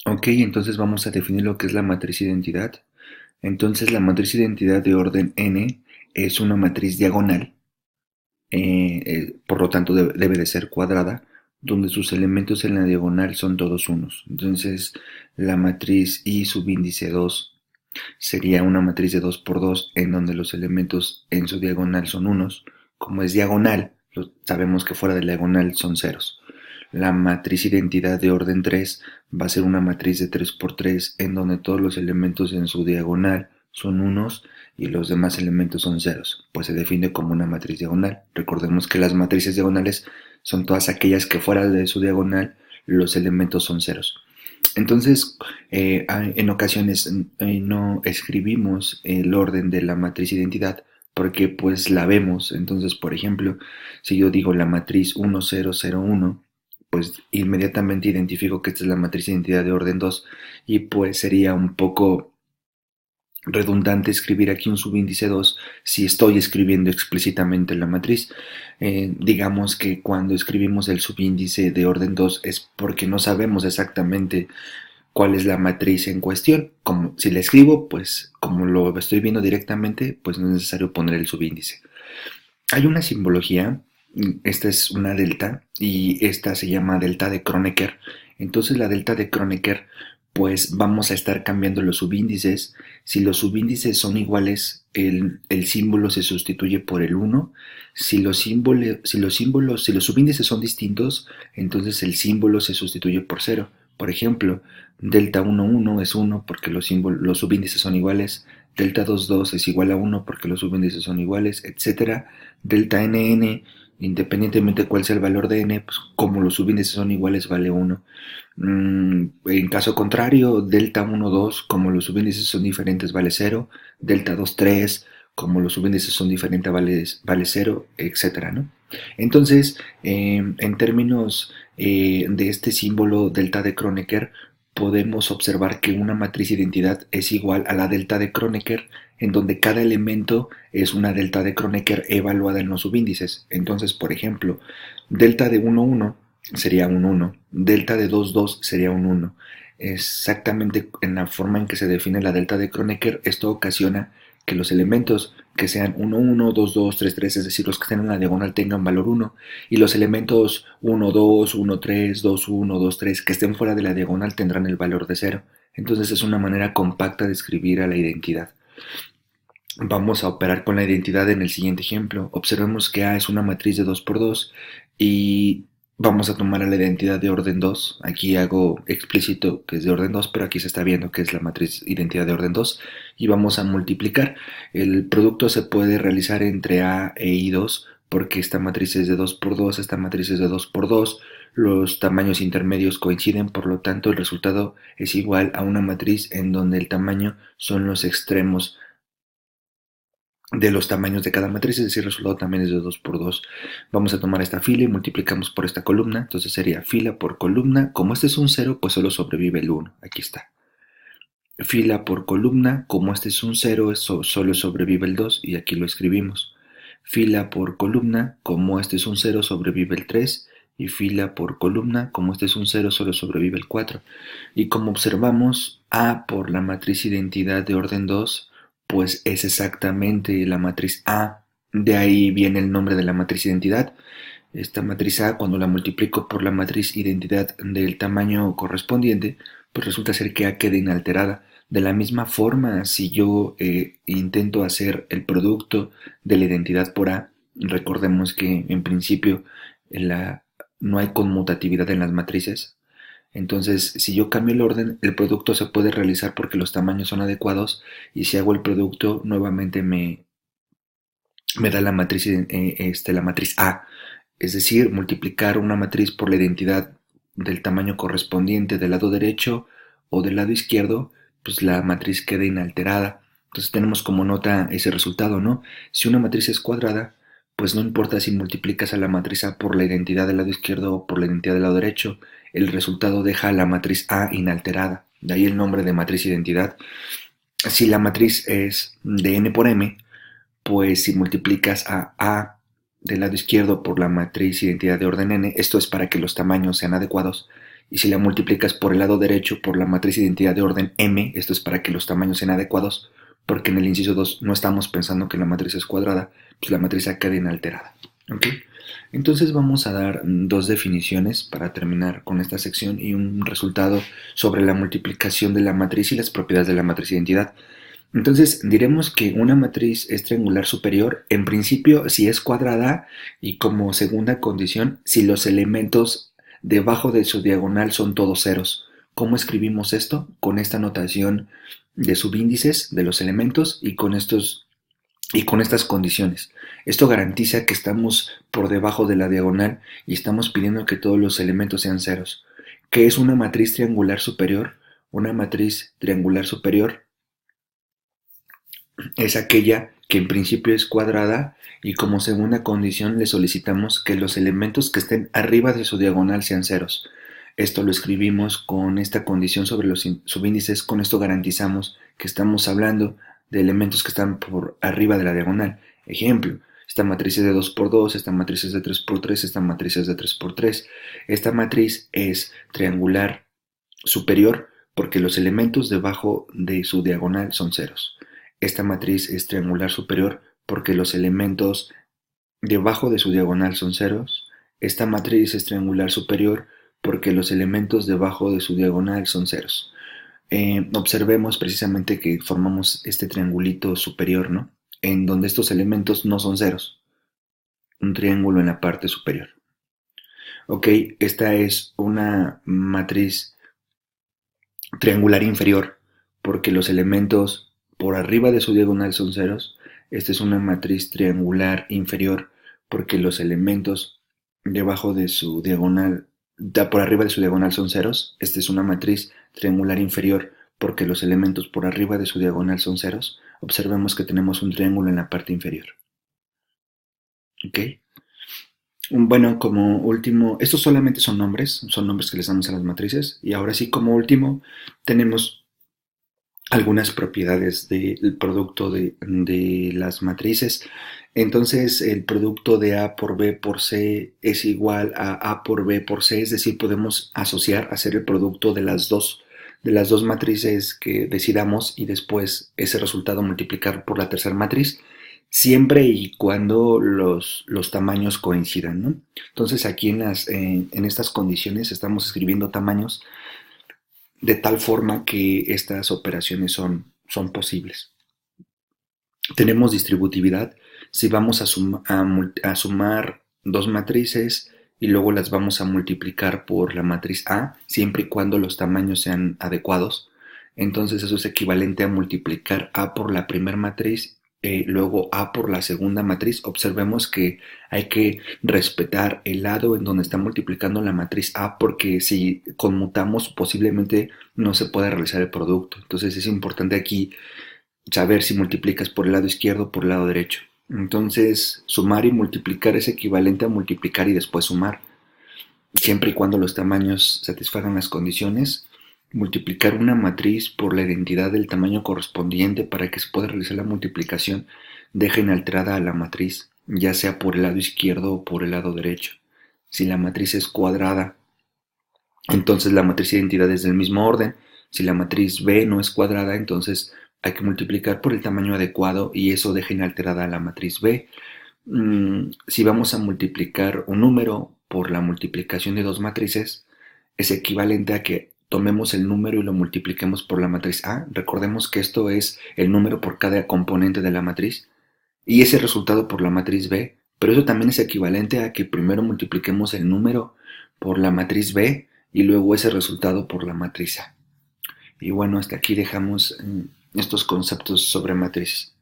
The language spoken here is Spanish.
Ok, entonces vamos a definir lo que es la matriz identidad. Entonces la matriz identidad de orden n es una matriz diagonal, por lo tanto debe de ser cuadrada, donde sus elementos en la diagonal son todos unos. Entonces la matriz I subíndice 2 sería una matriz de 2 por 2 en donde los elementos en su diagonal son unos. Como es diagonal, sabemos que fuera de la diagonal son ceros. La matriz identidad de orden 3 va a ser una matriz de 3 por 3 en donde todos los elementos en su diagonal son unos y los demás elementos son ceros, pues se define como una matriz diagonal. Recordemos que las matrices diagonales son todas aquellas que fuera de su diagonal los elementos son ceros. Entonces, en ocasiones no escribimos el orden de la matriz identidad porque pues la vemos. Entonces, por ejemplo, si yo digo la matriz 1001, pues inmediatamente identifico que esta es la matriz identidad de orden 2 y pues sería un poco redundante escribir aquí un subíndice 2 si estoy escribiendo explícitamente la matriz. Digamos que cuando escribimos el subíndice de orden 2 es porque no sabemos exactamente cuál es la matriz en cuestión. Como si la escribo, pues como lo estoy viendo directamente, pues no es necesario poner el subíndice. Hay una simbología, esta es una delta y esta se llama delta de Kronecker. Entonces la delta de Kronecker, pues vamos a estar cambiando los subíndices. Si los subíndices son iguales, el símbolo se sustituye por el uno. Si los subíndices son distintos, entonces el símbolo se sustituye por cero. Por ejemplo, delta 1 es uno porque los subíndices son iguales. Delta 2 es igual a uno porque los subíndices son iguales, etcétera. Delta nn, independientemente de cuál sea el valor de n, pues como los subíndices son iguales, vale uno. En caso contrario, delta 2 como los subíndices son diferentes, vale cero. Delta 3 como los subíndices son diferentes, vale cero, etcétera, ¿no? Entonces, en términos de este símbolo delta de Kronecker, podemos observar que una matriz identidad es igual a la delta de Kronecker, en donde cada elemento es una delta de Kronecker evaluada en los subíndices. Entonces, por ejemplo, delta de 1 sería un 1, delta de 2 sería un 1. Exactamente en la forma en que se define la delta de Kronecker, esto ocasiona que los elementos que sean 1 2 3 es decir, los que estén en la diagonal tengan valor 1, y los elementos 1 2 3 que estén fuera de la diagonal tendrán el valor de 0. Entonces es una manera compacta de escribir a la identidad. Vamos a operar con la identidad en el siguiente ejemplo. Observemos que A es una matriz de 2 por 2 y vamos a tomar a la identidad de orden 2. Aquí hago explícito que es de orden 2, pero aquí se está viendo que es la matriz identidad de orden 2 y vamos a multiplicar. El producto se puede realizar entre A e I2 porque esta matriz es de 2 por 2, esta matriz es de 2 por 2. Los tamaños intermedios coinciden, por lo tanto el resultado es igual a una matriz en donde el tamaño son los extremos de los tamaños de cada matriz, es decir, el resultado también es de 2 por 2. Vamos a tomar esta fila y multiplicamos por esta columna, entonces sería fila por columna. Como este es un 0, pues solo sobrevive el 1, aquí está. Fila por columna, como este es un 0, solo sobrevive el 2 y aquí lo escribimos. Fila por columna, como este es un 0, sobrevive el 3 y fila por columna, como este es un 0, solo sobrevive el 4. Y como observamos, A por la matriz identidad de orden 2, pues es exactamente la matriz A. De ahí viene el nombre de la matriz identidad. Esta matriz A, cuando la multiplico por la matriz identidad del tamaño correspondiente, pues resulta ser que A queda inalterada. De la misma forma, si yo intento hacer el producto de la identidad por A, recordemos que en principio la, no hay conmutatividad en las matrices. Entonces, si yo cambio el orden, el producto se puede realizar porque los tamaños son adecuados y si hago el producto, nuevamente me da la matriz A. Es decir, multiplicar una matriz por la identidad del tamaño correspondiente del lado derecho o del lado izquierdo, pues la matriz queda inalterada. Entonces tenemos como nota ese resultado, ¿no? Si una matriz es cuadrada, pues no importa si multiplicas a la matriz A por la identidad del lado izquierdo o por la identidad del lado derecho, el resultado deja a la matriz A inalterada. De ahí el nombre de matriz identidad. Si la matriz es de n por m, pues si multiplicas a A del lado izquierdo por la matriz identidad de orden n, esto es para que los tamaños sean adecuados, y si la multiplicas por el lado derecho por la matriz de identidad de orden M, esto es para que los tamaños sean adecuados, porque en el inciso 2 no estamos pensando que la matriz es cuadrada, pues la matriz queda inalterada. ¿Ok? Entonces vamos a dar dos definiciones para terminar con esta sección y un resultado sobre la multiplicación de la matriz y las propiedades de la matriz de identidad. Entonces diremos que una matriz es triangular superior en principio si es cuadrada y como segunda condición si los elementos debajo de su diagonal son todos ceros. ¿Cómo escribimos esto? Con esta notación de subíndices de los elementos y con estas condiciones. Esto garantiza que estamos por debajo de la diagonal y estamos pidiendo que todos los elementos sean ceros. ¿Qué es una matriz triangular superior? Una matriz triangular superior es aquella que en principio es cuadrada y como segunda condición le solicitamos que los elementos que estén arriba de su diagonal sean ceros. Esto lo escribimos con esta condición sobre los subíndices. Con esto garantizamos que estamos hablando de elementos que están por arriba de la diagonal. Ejemplo, esta matriz es de 2 por 2, esta matriz es de 3 por 3, esta matriz es de 3 por 3. Esta matriz es triangular superior porque los elementos debajo de su diagonal son ceros. Esta matriz es triangular superior porque los elementos debajo de su diagonal son ceros. Esta matriz es triangular superior porque los elementos debajo de su diagonal son ceros. Observemos precisamente que formamos este triangulito superior, ¿no? En donde estos elementos no son ceros. Un triángulo en la parte superior. Ok, esta es una matriz triangular inferior porque los elementos por arriba de su diagonal son ceros. Esta es una matriz triangular inferior porque los elementos debajo de su diagonal, por arriba de su diagonal son ceros. Esta es una matriz triangular inferior porque los elementos por arriba de su diagonal son ceros. Observemos que tenemos un triángulo en la parte inferior. ¿Ok? Bueno, como último, estos solamente son nombres que les damos a las matrices. Y ahora sí, como último, tenemos algunas propiedades del producto de las matrices. Entonces el producto de A por B por C es igual a A por B por C, es decir, podemos hacer el producto de las dos matrices que decidamos y después ese resultado multiplicar por la tercera matriz, siempre y cuando los tamaños coincidan, ¿no? Entonces aquí en estas condiciones estamos escribiendo tamaños de tal forma que estas operaciones son posibles. Tenemos distributividad si vamos a sumar dos matrices y luego las vamos a multiplicar por la matriz A, siempre y cuando los tamaños sean adecuados. Entonces eso es equivalente a multiplicar A por la primera matriz, luego A por la segunda matriz. Observemos que hay que respetar el lado en donde está multiplicando la matriz A, porque si conmutamos posiblemente no se pueda realizar el producto. Entonces es importante aquí saber si multiplicas por el lado izquierdo o por el lado derecho. Entonces sumar y multiplicar es equivalente a multiplicar y después sumar, siempre y cuando los tamaños satisfagan las condiciones. Multiplicar una matriz por la identidad del tamaño correspondiente para que se pueda realizar la multiplicación deja inalterada a la matriz, ya sea por el lado izquierdo o por el lado derecho. Si la matriz es cuadrada, entonces la matriz de identidad es del mismo orden. Si la matriz B no es cuadrada, entonces hay que multiplicar por el tamaño adecuado y eso deja inalterada a la matriz B. Si vamos a multiplicar un número por la multiplicación de dos matrices, es equivalente a que tomemos el número y lo multipliquemos por la matriz A. Recordemos que esto es el número por cada componente de la matriz y ese resultado por la matriz B, pero eso también es equivalente a que primero multipliquemos el número por la matriz B y luego ese resultado por la matriz A. Y bueno, hasta aquí dejamos estos conceptos sobre matrices.